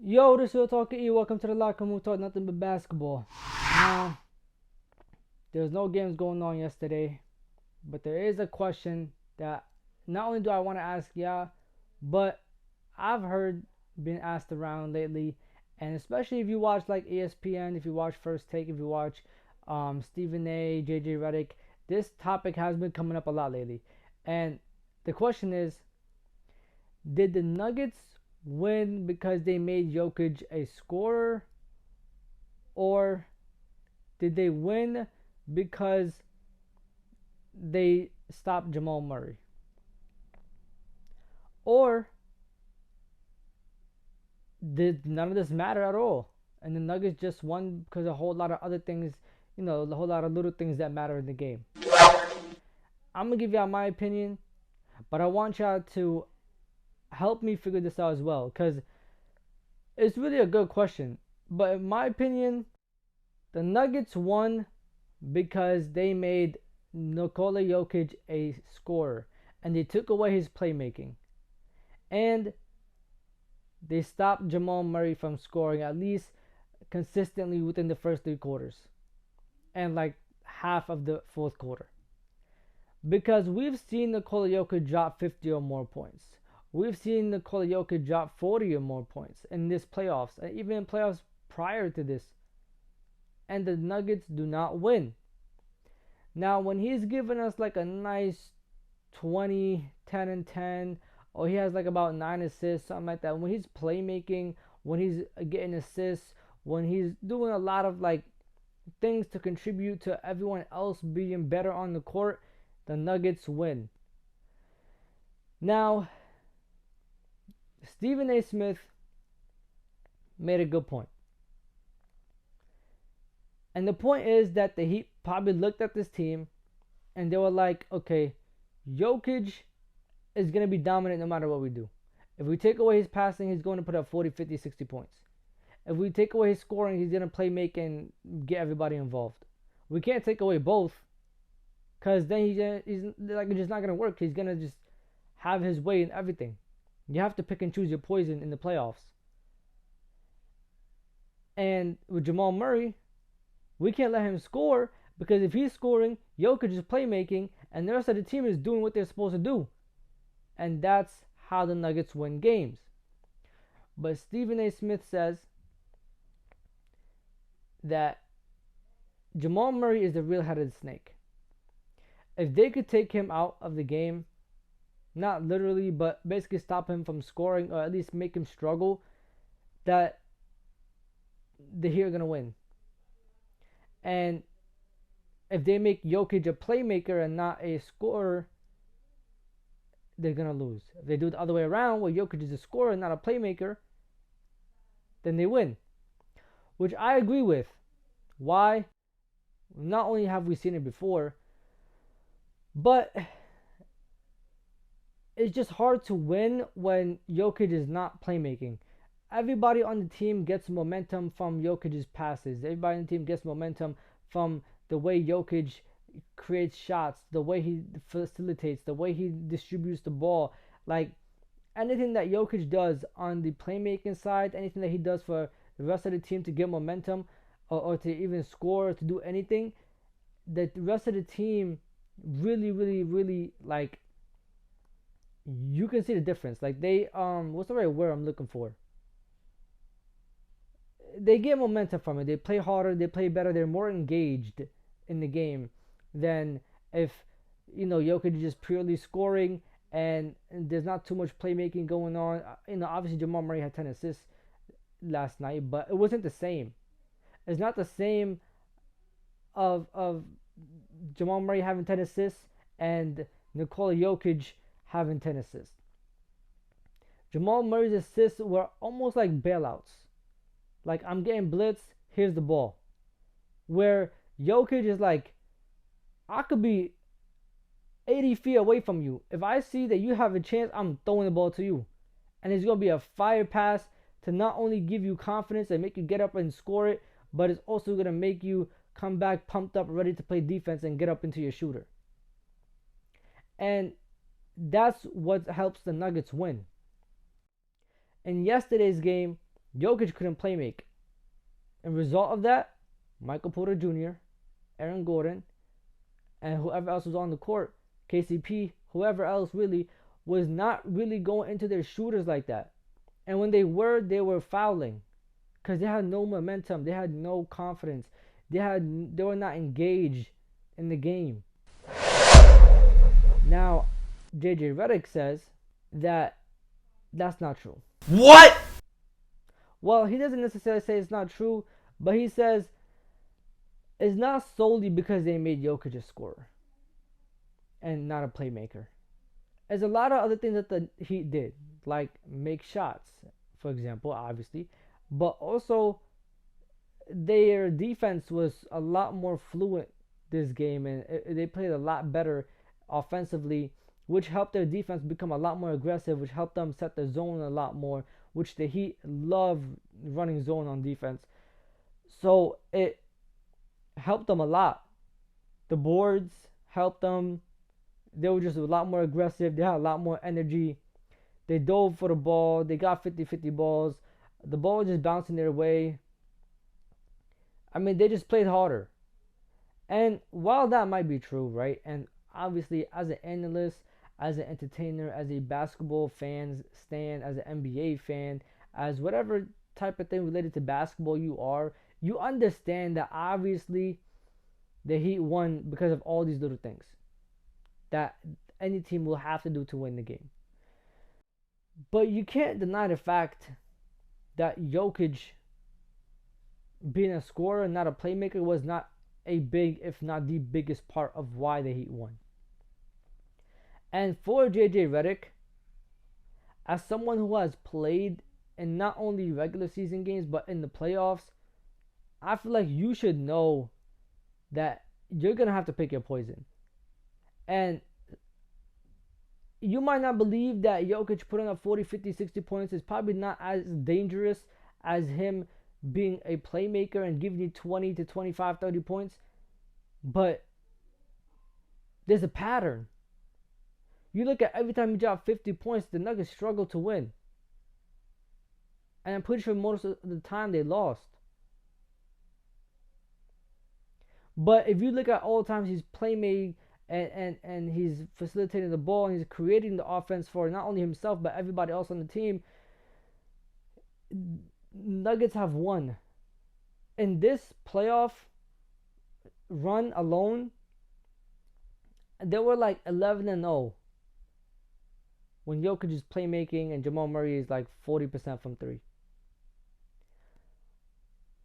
Yo, this is Real Talk E. Welcome to the Locker Room. Talk nothing but basketball. Now, there's no games going on yesterday, but there is a question that not only do I want to ask y'all, but I've heard being asked around lately, and especially if you watch like ESPN, if you watch First Take, if you watch Stephen A, JJ Redick, this topic has been coming up a lot lately. And the question is, did the Nuggets win because they made Jokic a scorer, or did they win because they stopped Jamal Murray? Or did none of this matter at all? And the Nuggets just won because a whole lot of other things, a whole lot of little things that matter in the game. I'm going to give y'all my opinion, but I want y'all to help me figure this out as well because it's really a good question. But in my opinion, the Nuggets won because they made Nikola Jokic a scorer and they took away his playmaking. And they stopped Jamal Murray from scoring at least consistently within the first 3 quarters and like half of the fourth quarter. Because we've seen Nikola Jokic drop 50 or more points. We've seen Nikola Jokic drop 40 or more points in this playoffs, and even in playoffs prior to this. And the Nuggets do not win. Now, when he's giving us like a nice 20, 10, and 10, or he has like about 9 assists, something like that, when he's playmaking, when he's getting assists, when he's doing a lot of like things to contribute to everyone else being better on the court, the Nuggets win. Now, Stephen A. Smith made a good point. And the point is that the Heat probably looked at this team and they were like, okay, Jokic is going to be dominant no matter what we do. If we take away his passing, he's going to put up 40, 50, 60 points. If we take away his scoring, he's going to play make and get everybody involved. We can't take away both because then he's like, it's just not going to work. He's going to just have his way in everything. You have to pick and choose your poison in the playoffs. And with Jamal Murray, we can't let him score because if he's scoring, Jokic is playmaking, and the rest of the team is doing what they're supposed to do. And that's how the Nuggets win games. But Stephen A. Smith says that Jamal Murray is the real head of the snake. If they could take him out of the game, not literally, but basically stop him from scoring or at least make him struggle, that the Heat are going to win. And if they make Jokic a playmaker and not a scorer, they're going to lose. If they do it the other way around, where Jokic is a scorer and not a playmaker, then they win. Which I agree with. Why? Not only have we seen it before, but it's just hard to win when Jokic is not playmaking. Everybody on the team gets momentum from Jokic's passes. Everybody on the team gets momentum from the way Jokic creates shots, the way he facilitates, the way he distributes the ball. Like anything that Jokic does on the playmaking side, anything that he does for the rest of the team to get momentum or to even score or to do anything, that the rest of the team really like, you can see the difference. Like they what's the right word I'm looking for? They get momentum from it. They play harder, they play better, they're more engaged in the game than if Jokic is just purely scoring and there's not too much playmaking going on. Obviously Jamal Murray had 10 assists last night, but it wasn't the same. It's not the same of Jamal Murray having 10 assists and Nikola Jokic having 10 assists. Jamal Murray's assists were almost like bailouts. Like, I'm getting blitzed, here's the ball. Where Jokic is like, I could be 80 feet away from you. If I see that you have a chance, I'm throwing the ball to you. And it's going to be a fire pass to not only give you confidence and make you get up and score it, but it's also going to make you come back pumped up, ready to play defense and get up into your shooter. And that's what helps the Nuggets win. In yesterday's game, Jokic couldn't play make. And result of that, Michael Porter Jr., Aaron Gordon, and whoever else was on the court, KCP, whoever else really, was not really going into their shooters like that. And when they were fouling because they had no momentum, they had no confidence, they were not engaged in the game. Now, JJ Redick says that that's not true. What? Well, he doesn't necessarily say it's not true, but he says it's not solely because they made Jokic a scorer and not a playmaker. There's a lot of other things that the Heat did, like make shots, for example, obviously, but also their defense was a lot more fluent this game, and they played a lot better offensively, which helped their defense become a lot more aggressive, which helped them set the zone a lot more, which the Heat love running zone on defense. So it helped them a lot. The boards helped them. They were just a lot more aggressive. They had a lot more energy. They dove for the ball. They got 50-50 balls. The ball was just bouncing their way. I mean, they just played harder. And while that might be true, right? And obviously, as an analyst, as an entertainer, as a basketball fan, as an NBA fan, as whatever type of thing related to basketball you are, you understand that obviously the Heat won because of all these little things that any team will have to do to win the game. But you can't deny the fact that Jokic, being a scorer and not a playmaker, was not a big, if not the biggest part of why the Heat won. And for JJ Redick, as someone who has played in not only regular season games but in the playoffs, I feel like you should know that you're going to have to pick your poison. And you might not believe that Jokic putting up 40, 50, 60 points is probably not as dangerous as him being a playmaker and giving you 20 to 25, 30 points. But there's a pattern. You look at every time you drop 50 points, the Nuggets struggle to win. And I'm pretty sure most of the time they lost. But if you look at all the times he's playmaking and he's facilitating the ball and he's creating the offense for not only himself but everybody else on the team, Nuggets have won. In this playoff run alone, they were like 11-0 when Jokic is playmaking and Jamal Murray is like 40% from three.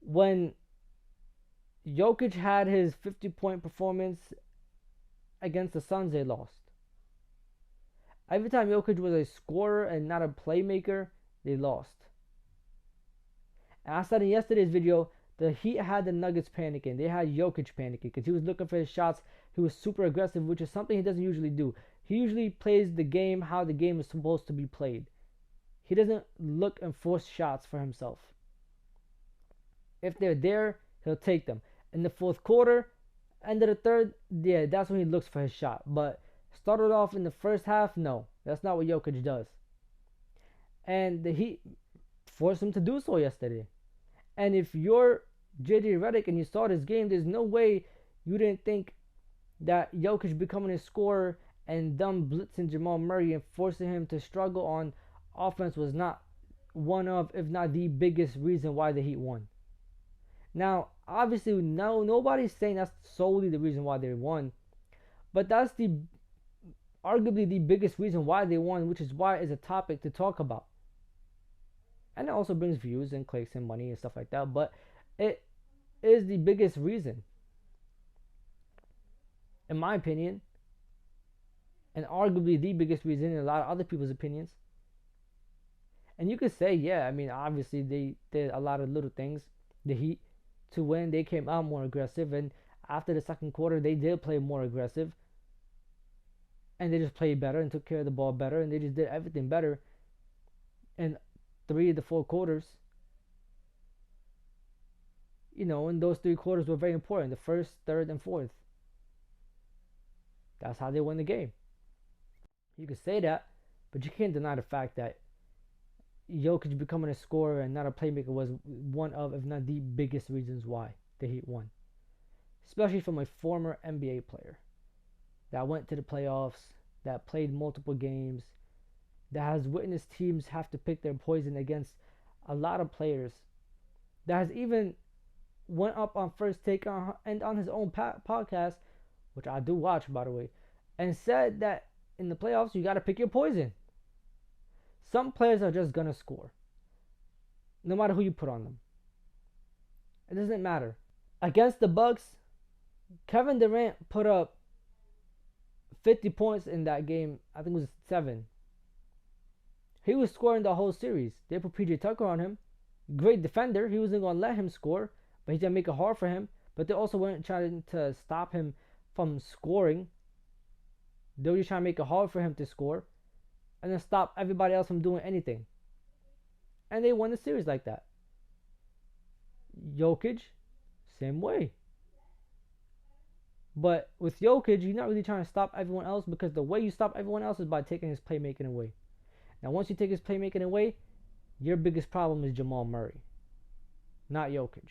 When Jokic had his 50-point performance against the Suns, they lost. Every time Jokic was a scorer and not a playmaker, they lost. And I said in yesterday's video, the Heat had the Nuggets panicking. They had Jokic panicking because he was looking for his shots. He was super aggressive, which is something he doesn't usually do. He usually plays the game how the game is supposed to be played. He doesn't look and force shots for himself. If they're there, he'll take them. In the fourth quarter, end of the third, yeah, that's when he looks for his shot. But started off in the first half, no. That's not what Jokic does. And the Heat forced him to do so yesterday. And if you're JJ Redick and you saw this game, there's no way you didn't think that Jokic becoming a scorer and them blitzing Jamal Murray and forcing him to struggle on offense was not one of, if not the biggest reason why the Heat won. Now, obviously, no, nobody's saying that's solely the reason why they won, but that's arguably the biggest reason why they won, which is why it's a topic to talk about. And it also brings views and clicks and money and stuff like that, but it is the biggest reason, in my opinion, and arguably the biggest reason in a lot of other people's opinions. And you could say, yeah, I mean, obviously they did a lot of little things. The Heat, to win, they came out more aggressive, and after the second quarter, they did play more aggressive, and they just played better and took care of the ball better, and they just did everything better in 3 of the 4 quarters. You know, and those 3 quarters were very important, the first, third, and fourth. That's how they won the game. You could say that, but you can't deny the fact that Jokic becoming a scorer and not a playmaker was one of, if not the biggest reasons why the Heat won. Especially from a former NBA player that went to the playoffs, that played multiple games, that has witnessed teams have to pick their poison against a lot of players, that has even went up on First Take and on his own podcast, which I do watch, by the way, and said that in the playoffs you got to pick your poison. Some players are just gonna score, no matter who you put on them. It doesn't matter. Against the Bucks, Kevin Durant put up 50 points in that game. I think it was 7. He was scoring the whole series. They put PJ Tucker on him. Great defender. He wasn't going to let him score, but he's going to make it hard for him. But they also weren't trying to stop him from scoring. They were just trying to make it hard for him to score and then stop everybody else from doing anything. And they won the series like that. Jokic, same way. But with Jokic, you're not really trying to stop everyone else, because the way you stop everyone else is by taking his playmaking away. Now, once you take his playmaking away, your biggest problem is Jamal Murray, not Jokic.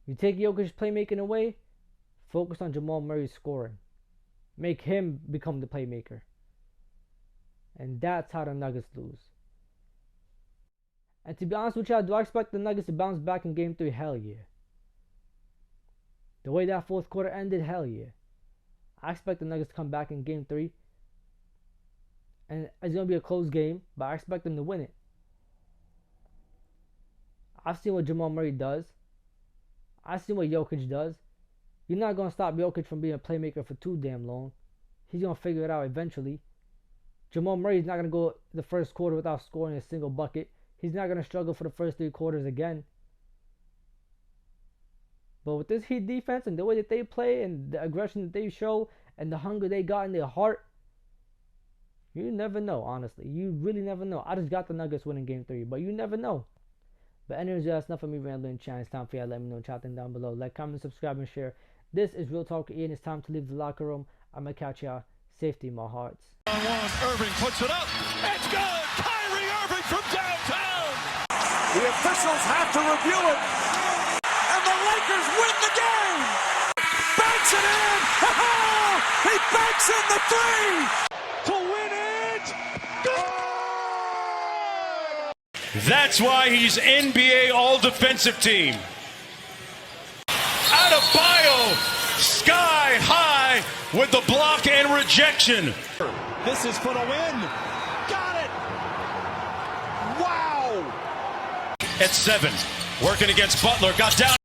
You take Jokic's playmaking away, focus on Jamal Murray's scoring. Make him become the playmaker. And that's how the Nuggets lose. And to be honest with y'all, do I expect the Nuggets to bounce back in Game 3? Hell yeah. The way that fourth quarter ended, hell yeah. I expect the Nuggets to come back in Game 3. And it's going to be a close game, but I expect them to win it. I've seen what Jamal Murray does. I've seen what Jokic does. You're not going to stop Jokic from being a playmaker for too damn long. He's going to figure it out eventually. Jamal Murray is not going to go the first quarter without scoring a single bucket. He's not going to struggle for the first 3 quarters again. But with this Heat defense and the way that they play and the aggression that they show and the hunger they got in their heart, you never know, honestly. You really never know. I just got the Nuggets winning Game 3, but you never know. But anyways, that's enough of me rambling. It's time for you to let me know. Chat down below. Like, comment, subscribe, and share. This is Real Talk Ian. It's time to leave the locker room. I'm going to catch y'all. Safety in my hearts. Irving puts it up. It's good. Kyrie Irving from downtown. The officials have to review it. And the Lakers win the game. Banks it in. He banks in the 3 to win it. Good. That's why he's NBA All-Defensive Team. Adebayo, sky high with the block and rejection. This is for the win. Got it. Wow. At 7, working against Butler, got down.